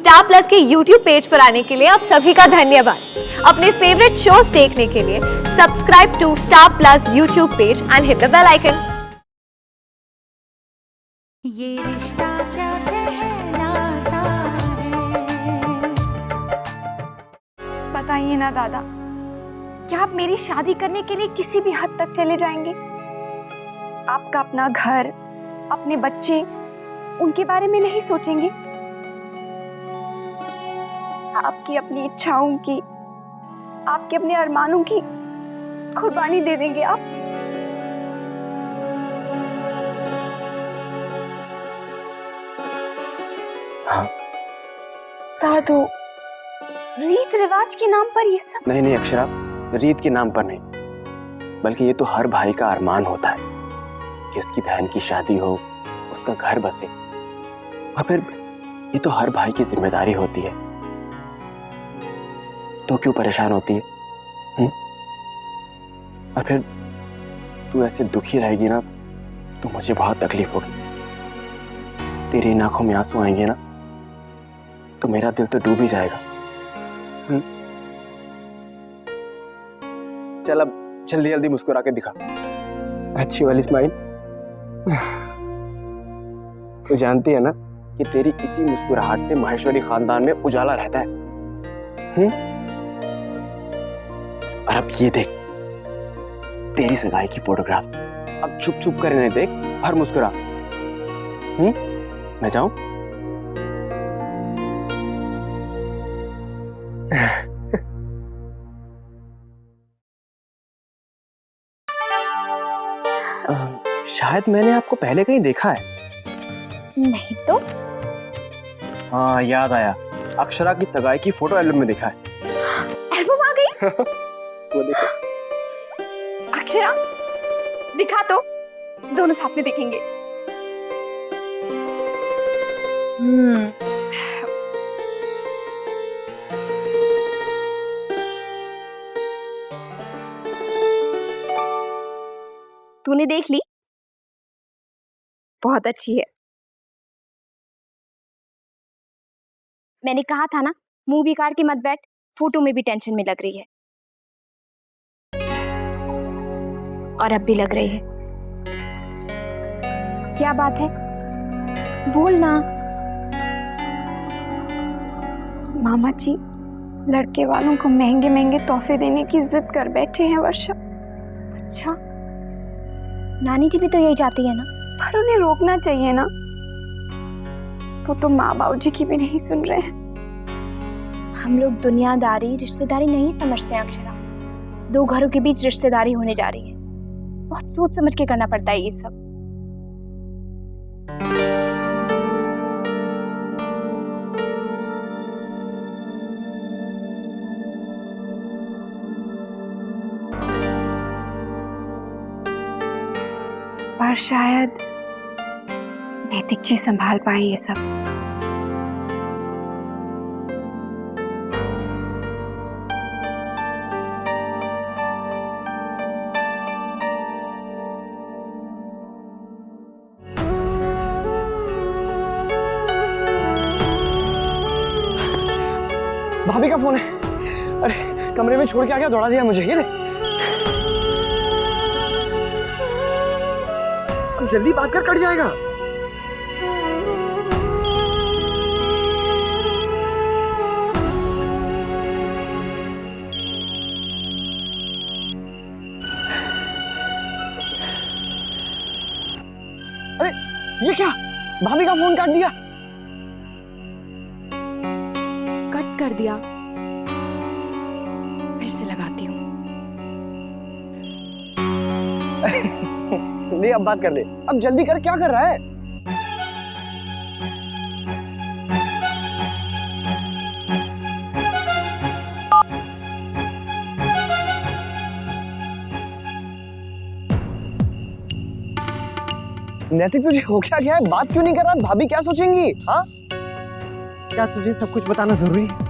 Star plus के YouTube page पर आने के लिए आप सभी का धन्यवाद। अपने फेवरेट शोज देखने के लिए subscribe to Star Plus YouTube page and hit the bell icon. Yeh Rishta क्या कहलाता है? बताइए ना दादा, क्या आप मेरी शादी करने के लिए किसी भी हद तक चले जाएंगे? आपका अपना घर, अपने बच्चे, उनके बारे में नहीं सोचेंगे? आपकी अपनी इच्छाओं की, आपके अपने अरमानों की कुर्बानी दे देंगे आप? हाँ। दादू, रीत रिवाज के नाम पर ये सब? नहीं अक्षरा, रीत के नाम पर नहीं, बल्कि ये तो हर भाई का अरमान होता है कि उसकी बहन की शादी हो, उसका घर बसे, और फिर ये तो हर भाई की जिम्मेदारी होती है। तो क्यों परेशान होती है? और फिर तू ऐसे दुखी रहेगी ना तो मुझे बहुत तकलीफ होगी। तेरी इन आंखों में आंसू आएंगे ना तो मेरा दिल तो डूब ही जाएगा। चल अब जल्दी जल्दी मुस्कुरा के दिखा, अच्छी वाली स्माइल। तू जानती है ना कि तेरी इसी मुस्कुराहट से माहेश्वरी खानदान में उजाला रहता है। और अब ये देख, तेरी सगाई की फोटोग्राफ्स। अब छुप छुप कर इन्हें देख और मुस्कुरा। मैं जाऊं? शायद मैंने आपको पहले कहीं देखा है। नहीं तो? हाँ, याद आया, अक्षरा की सगाई की फोटो एल्बम में देखा है। एल्बम आ गई? वो देखो। अक्षरा, दिखा तो, दोनों साथ में देखेंगे। तूने देख ली? बहुत अच्छी है। मैंने कहा था ना, मुंह भी काट के मत बैठ, फोटो में भी टेंशन में लग रही है। और अब भी लग रही है। क्या बात है? बोल ना। मामा जी लड़के वालों को महंगे महंगे तोहफे देने की जिद कर बैठे हैं वर्षा। अच्छा, नानी जी भी तो यही चाहती है ना? पर उन्हें रोकना चाहिए ना, वो तो माँ बाबू जी की भी नहीं सुन रहे हैं। हम लोग दुनियादारी रिश्तेदारी नहीं समझते अक्षरा। दो घरों के बीच रिश्तेदारी होने जा रही है। बहुत सोच समझ के करना पड़ता है ये सब। पर शायद नैतिक जी संभाल पाए ये सब। भाभी का फोन है। अरे कमरे में छोड़ के आ गया, दौड़ा दिया मुझे। ये ले, जल्दी बात कर, कट जाएगा। अरे ये क्या, भाभी का फोन काट दिया। कट कर दिया, फिर से लगाती हूँ। ले अब बात कर ले, अब जल्दी कर, क्या कर रहा है? नैतिक, तुझे हो क्या गया है? बात क्यों नहीं कर रहा? भाभी क्या सोचेंगी? हाँ, क्या तुझे सब कुछ बताना जरूरी है?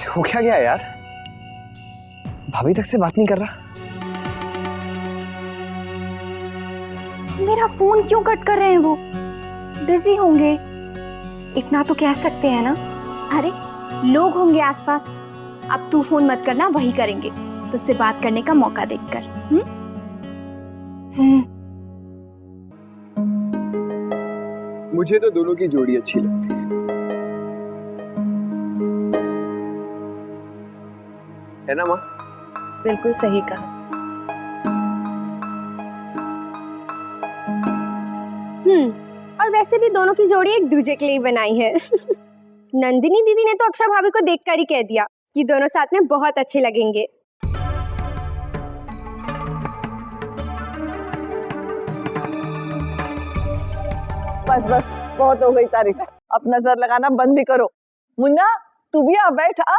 हो क्या गया यार? भाभी तक से बात नहीं कर रहा। मेरा फोन क्यों कट कर रहे हैं? वो बिजी होंगे। इतना तो कह सकते हैं ना। अरे लोग होंगे आसपास। अब तू फोन मत करना, वही करेंगे तुझसे बात करने का मौका देखकर। मुझे तो दोनों की जोड़ी अच्छी लगती है ना माँ? बिल्कुल सही कहा। और वैसे भी दोनों की जोड़ी एक दूजे के लिए बनाई है। नंदिनी दीदी ने तो अक्षरा भाभी को देखकर ही कह दिया कि दोनों साथ में बहुत अच्छे लगेंगे। बस बस बहुत हो गई तारीफ। अब नजर लगाना बंद भी करो। मुन्ना तू भी आ, बैठ आ।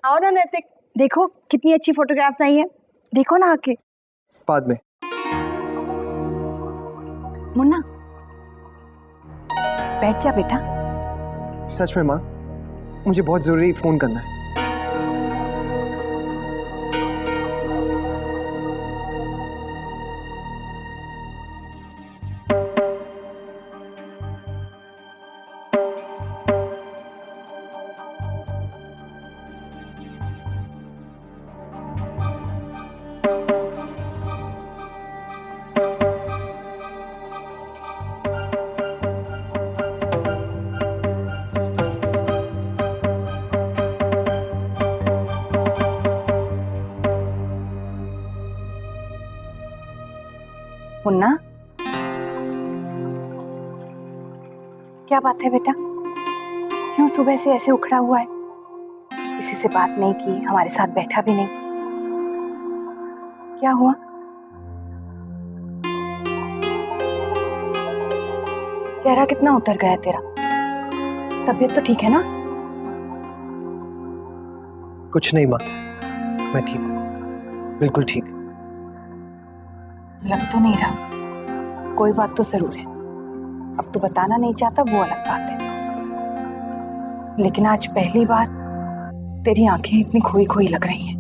आओ ना नैतिक, देखो कितनी अच्छी फोटोग्राफ्स आई हैं, देखो ना आके। बाद में। मुन्ना बैठ जा बेटा। सच में माँ, मुझे बहुत जरूरी फोन करना है। मुन्ना क्या बात है बेटा? क्यों सुबह से ऐसे उखड़ा हुआ है? किसी से बात नहीं की, हमारे साथ बैठा भी नहीं। क्या हुआ? चेहरा कितना उतर गया तेरा। तबीयत तो ठीक है ना? कुछ नहीं माँ, मैं ठीक हूँ, बिल्कुल ठीक। लग तो नहीं रहा। कोई बात तो जरूर है। अब तो बताना नहीं चाहता, वो अलग बात है। लेकिन आज पहली बार तेरी आंखें इतनी खोई खोई लग रही हैं।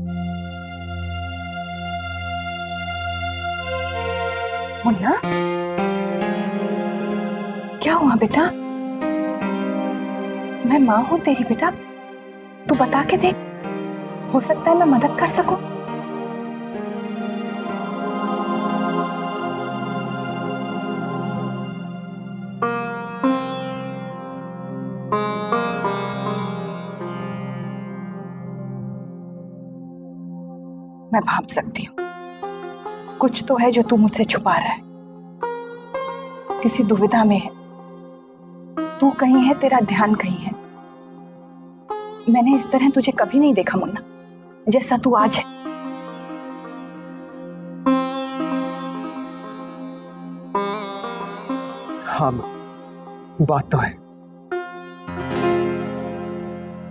मुन्ना क्या हुआ बेटा? मैं माँ हूं तेरी बेटा, तू बता के देख, हो सकता है मैं मदद कर सकूं। मैं भाप सकती हूँ कुछ तो है जो तू मुझसे छुपा रहा है। किसी दुविधा में है तू, कहीं है तेरा ध्यान कहीं है। मैंने इस तरह तुझे कभी नहीं देखा मुन्ना, जैसा तू आज है। हाँ माँ, बात तो है,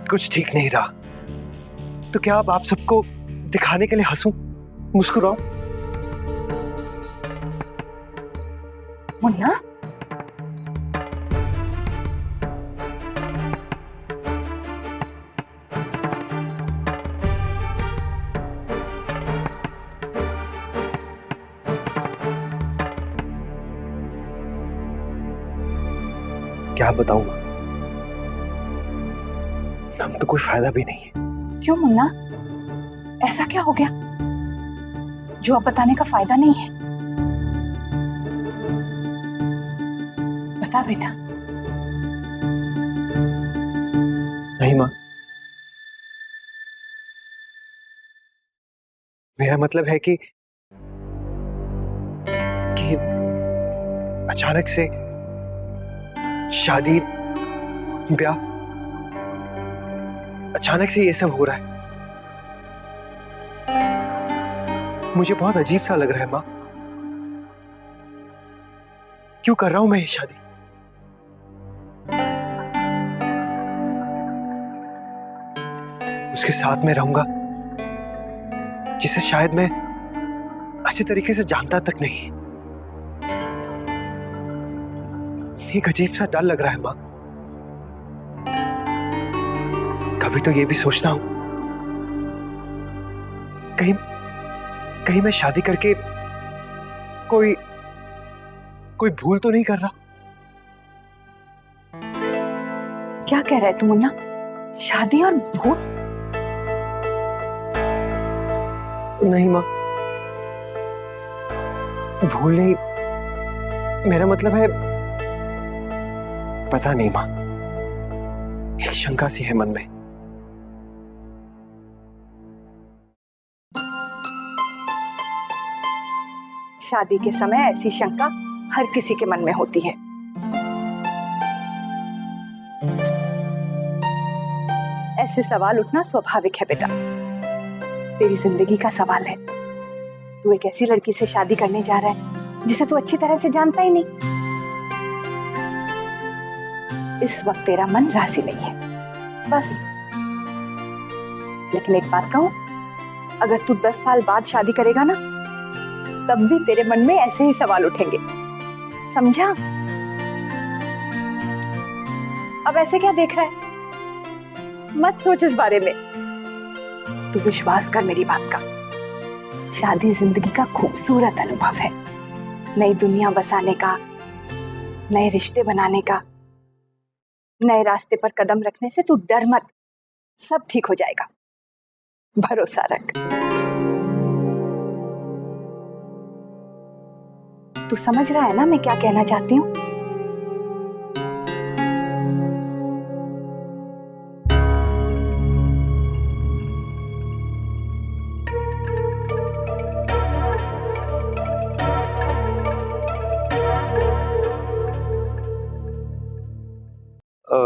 कुछ ठीक नहीं रहा। तो क्या अब आप सबको दिखाने के लिए हंसूं, मुस्कुराऊं? मुन्ना क्या बताऊं माँ, हम तो कोई फायदा भी नहीं है। क्यों मुन्ना, ऐसा क्या हो गया जो अब बताने का फायदा नहीं है? बता बेटा। नहीं माँ, मेरा मतलब है कि अचानक से शादी, ब्याह, अचानक से ये सब हो रहा है। मुझे बहुत अजीब सा लग रहा है माँ। क्यों कर रहा हूं मैं ये शादी? उसके साथ में रहूंगा जिसे शायद मैं अच्छे तरीके से जानता तक नहीं। एक अजीब सा डर लग रहा है माँ। कभी तो ये भी सोचता हूं कहीं मैं शादी करके कोई कोई भूल तो नहीं कर रहा? क्या कह रहा है तू मुन्ना? शादी और भूल? नहीं माँ, भूल नहीं, मेरा मतलब है पता नहीं माँ, एक शंका सी है मन में। शादी के समय ऐसी शंका हर किसी के मन में होती है। ऐसे सवाल उठना स्वाभाविक है बेटा, तेरी जिंदगी का सवाल है। तू एक ऐसी लड़की से शादी करने जा रहा है जिसे तू अच्छी तरह से जानता ही नहीं। इस वक्त तेरा मन राजी नहीं है, बस। लेकिन एक बात कहूं, अगर तू 10 साल बाद शादी करेगा ना, तब भी तेरे मन में ऐसे ही सवाल उठेंगे, समझा? अब ऐसे क्या देख रहा है? मत सोच इस बारे में, तू विश्वास कर मेरी बात का। शादी जिंदगी का खूबसूरत अनुभव है, नई दुनिया बसाने का, नए रिश्ते बनाने का। नए रास्ते पर कदम रखने से तू डर मत, सब ठीक हो जाएगा, भरोसा रख। तू समझ रहा है ना मैं क्या कहना चाहती हूँ? अ,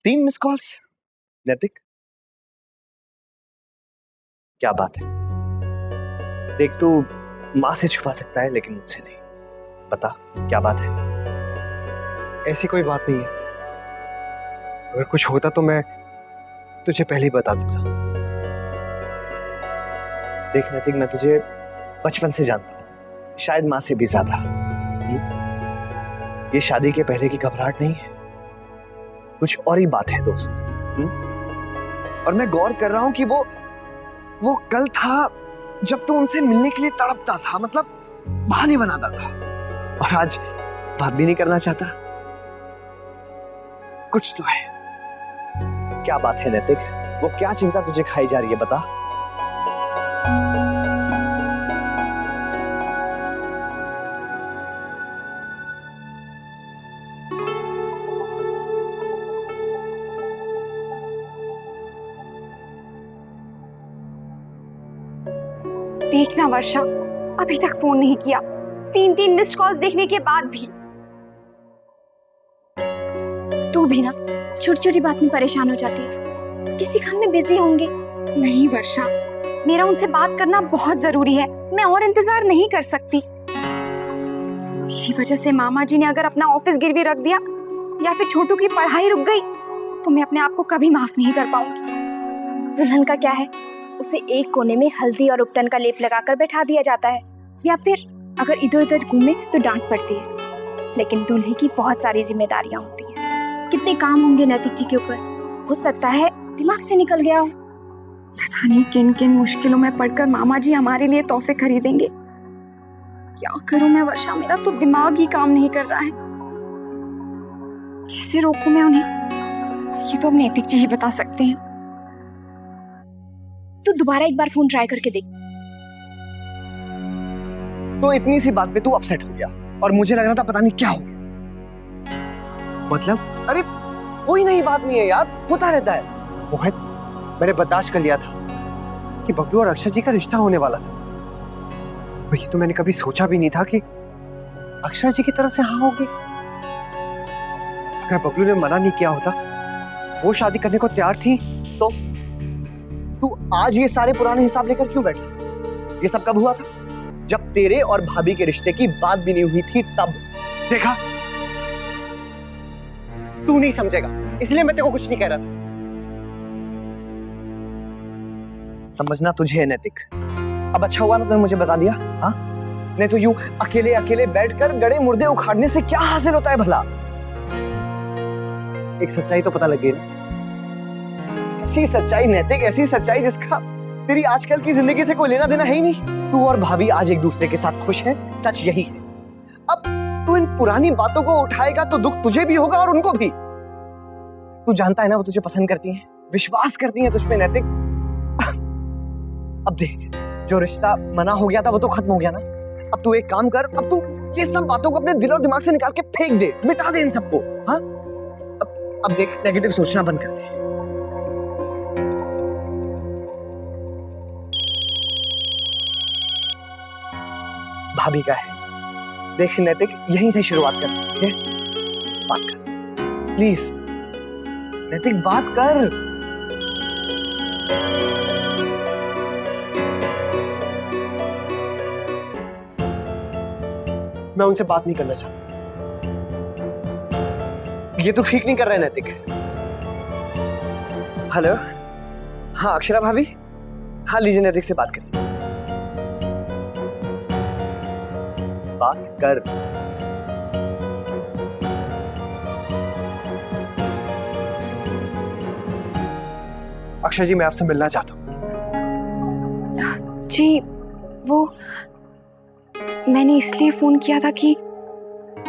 3 मिस कॉल्स नैतिक, क्या बात है? देख, तू माँ से छुपा सकता है लेकिन मुझसे नहीं। बता क्या बात है? ऐसी कोई बात नहीं है, अगर कुछ होता तो मैं तुझे पहले ही बता देता। देख नैतिक, मैं तुझे बचपन से जानता हूँ, शायद माँ से भी ज्यादा। ये शादी के पहले की घबराहट नहीं है, कुछ और ही बात है दोस्त। और मैं गौर कर रहा हूं कि वो कल था जब तू उनसे मिलने के लिए तड़पता था, मतलब बहाने बनाता था, और आज बात भी नहीं करना चाहता। कुछ तो है। क्या बात है नैतिक? वो क्या चिंता तुझे खाई जा रही है, बता। देखना वर्षा, अभी तक फोन नहीं किया, 3 मिस्ड कॉल्स देखने के बाद भी। तू भी ना छोटी छोटी बात में परेशान हो जाती है, किसी काम में बिजी होंगे। नहीं वर्षा, मेरा उनसे बात करना बहुत जरूरी है, मैं और इंतजार नहीं कर सकती। मेरी वजह से मामा जी ने अगर अपना ऑफिस गिरवी रख दिया या फिर छोटू की पढ़ाई रुक गई तो मैं अपने आप को कभी माफ नहीं कर पाऊंगी। दुल्हन का क्या है, उसे एक कोने में हल्दी और उपटन का लेप लगाकर बैठा दिया जाता है, या फिर अगर इधर उधर घूमे तो डांट पड़ती है। लेकिन दूल्हे की बहुत सारी जिम्मेदारियां होती हैं, कितने काम होंगे नैतिक जी के ऊपर, हो सकता है दिमाग से निकल गया हो। पता नहीं किन किन मुश्किलों में पड़कर मामा जी हमारे लिए तोहफे खरीदेंगे। क्या करूं मैं वर्षा, मेरा तो दिमाग ही काम नहीं कर रहा है। कैसे रोकूं मैं उन्हें, ये तो अब नैतिक जी ही बता सकते हैं। तू दोबारा एक बार फोन ट्राई करके देख। तो इतनी सी बात पे तू अपसेट हो गया और मुझे लग रहा था पता नहीं क्या हो गया। मतलब अरे कोई नई बात नहीं है यार, होता रहता है। मोहित, मैंने बर्दाश्त कर लिया था कि बबलू और अक्षर जी का रिश्ता होने वाला था, और ये तो मैंने कभी सोचा भी नहीं था कि अक्षर जी की तरफ से हाँ होगी। अगर बबलू ने मना नहीं किया होता, वो शादी करने को तैयार थी, तो तू आज ये सारे पुराने हिसाब लेकर क्यों बैठी? ये सब कब हुआ था? जब तेरे और भाभी के रिश्ते की बात भी नहीं हुई थी तब। देखा, तू नहीं समझेगा, इसलिए मैं तेरे को कुछ नहीं कह रहा था। समझना तुझे है नैतिक। अब अच्छा हुआ ना तुमने मुझे बता दिया, हाँ? नहीं तो यूं अकेले अकेले बैठकर गड़े मुर्दे उखाड़ने से क्या हासिल होता है भला? एक सच्चाई तो पता लग गई ना। ऐसी सच्चाई नैतिक, ऐसी सच्चाई जिसका तेरी आजकल की जिंदगी से कोई लेना देना है ही नहीं। तू और भाभी आज एक दूसरे के साथ खुश हैं, सच यही है। अब तू इन पुरानी बातों को उठाएगा तो दुख तुझे भी होगा और उनको भी। तू जानता है ना वो तुझे पसंद करती है, विश्वास करती है तुझ पे नैतिक। अब देख, जो रिश्ता मना हो गया था वो तो खत्म हो गया ना। अब तू एक काम कर, अब तू ये सब बातों को अपने दिल और दिमाग से निकाल के फेंक दे, मिटा दे इन सबको। हाँ, अब देख, नेगेटिव सोचना बंद कर दे। भाभी का है, देख नैतिक, यहीं से शुरुआत कर, ठीक है? बात कर प्लीज नैतिक, बात कर। मैं उनसे बात नहीं करना चाहता, ये तो ठीक नहीं कर रहा है नैतिक। हेलो, हाँ अक्षरा भाभी, हाँ लीजिए नैतिक से बात करिए। बात कर। अक्षय जी, मैं आपसे मिलना चाहता हूँ। जी, वो मैंने इसलिए फोन किया था कि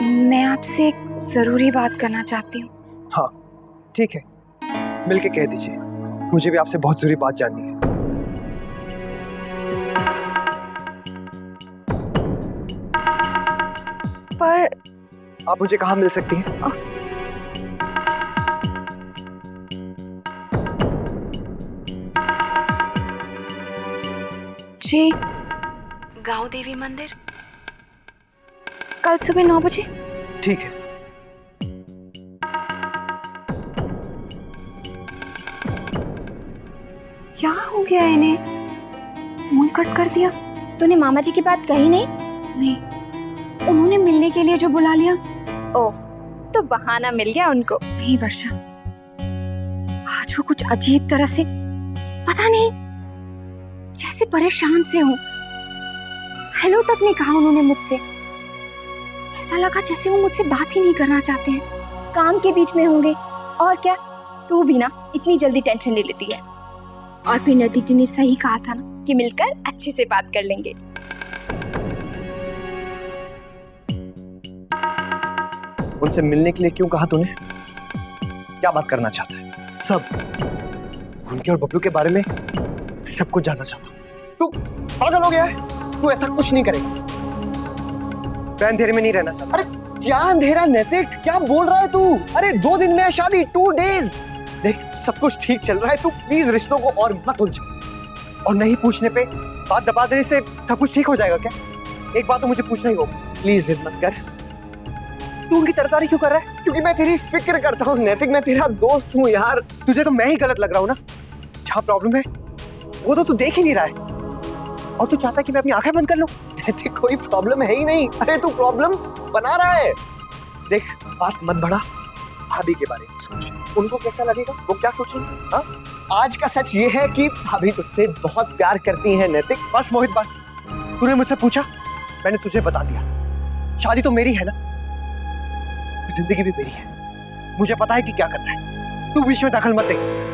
मैं आपसे एक जरूरी बात करना चाहती हूँ। हाँ ठीक है, मिलके कह दीजिए, मुझे भी आपसे बहुत जरूरी बात जाननी है। पर आप मुझे कहाँ मिल सकती हैं? जी, गांव देवी मंदिर, कल सुबह 9 बजे। ठीक है। क्या हो गया इन्हें, फोन कट कर दिया। तूने मामा जी की बात कही नहीं? नहीं, उन्होंने मिलने के लिए जो बुला लिया। ओह, तो बहाना मिल गया उनको। नहीं वर्षा, आज वो कुछ अजीब तरह से, पता नहीं, जैसे परेशान से हूँ। हेलो तक नहीं कहा उन्होंने मुझसे, ऐसा लगा जैसे वो मुझसे बात ही नहीं करना चाहते हैं। काम के बीच में होंगे और क्या। तू भी ना इतनी जल्दी टेंशन ले लेती है। और फिर नैतिक जी ने सही कहा था ना कि मिलकर अच्छे से बात कर लेंगे। उनसे मिलने के लिए क्यों कहा तूने? क्या बात करना चाहता है? सब उनके और बबलू के बारे में सब कुछ जानना चाहता हूँ। तू पागल हो गया है? तू ऐसा कुछ नहीं करेगा। मैं अंधेरे में नहीं रहना चाहता। अरे क्या अंधेरा नैतिक, क्या बोल रहा है तू? अरे 2 दिन में है शादी, 2 डेज। देख सब कुछ ठीक चल रहा है, तू प्लीज रिश्तों को और मत उलझा। और नहीं पूछने पे बात दबा देने से सब कुछ ठीक हो जाएगा क्या? एक बात तो मुझे पूछना ही होगा, प्लीज जिद मत कर। तू उनकी तरफदारी क्यों कर रहा है? क्योंकि मैं तेरी फिक्र करता हूँ नैतिक, मैं तेरा दोस्त हूँ यार। तुझे तो मैं ही गलत लग रहा हूँ ना? जहाँ प्रॉब्लम है वो तो तू देख ही नहीं रहा है, और तू चाहता है कि मैं अपनी आंखें बंद कर लूं। नैतिक कोई प्रॉब्लम है ही नहीं। अरे तू प्रॉब्लम बना रहा है। देख बात मत बढ़ा, भाभी के बारे में सोच, उनको कैसा लगेगा, वो क्या सोचेंगे? हाँ, आज का सच ये है कि भाभी तुझसे बहुत प्यार करती है नैतिक। बस मोहित बस, तूने मुझसे पूछा, मैंने तुझे बता दिया। शादी तो मेरी है ना, जिंदगी भी मेरी है, मुझे पता है कि क्या करना है। तू बीच में दखल मत दे।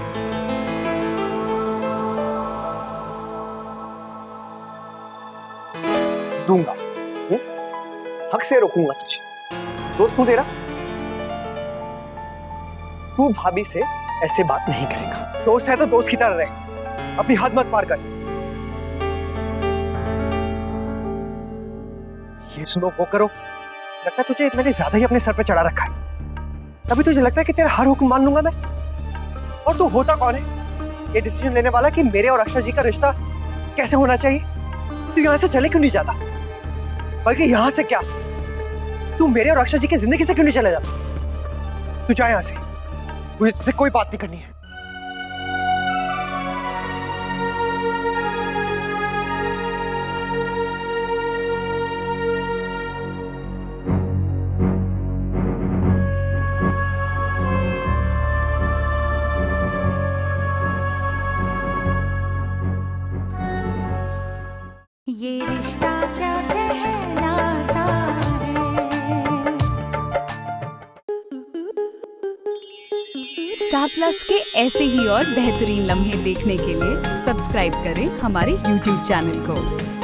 दूंगा, हक से रोकूंगा तुझे, दोस्त हूं तेरा। तू भाभी से ऐसे बात नहीं करेगा। दोस्त है तो दोस्त की तरह रहे, अपनी हद मत पार कर। ये सुनो वो करो, लगता है तुझे मैंने ज्यादा ही अपने सर पे चढ़ा रखा है। तभी तुझे लगता है कि तेरा हर हुक्म मान लूंगा मैं। और तू होता कौन है ये डिसीजन लेने वाला कि मेरे और अक्षर जी का रिश्ता कैसे होना चाहिए? तू यहाँ से चले क्यों नहीं जाता? बल्कि यहाँ से क्या, तू मेरे और अक्षर जी की जिंदगी से क्यों नहीं चला जाता? तू जा यहाँ से, मुझे तुझसे कोई बात नहीं करनी है। ये रिश्ता क्या कहलाता है। स्टार प्लस के ऐसे ही और बेहतरीन लम्हे देखने के लिए सब्सक्राइब करें हमारे YouTube चैनल को।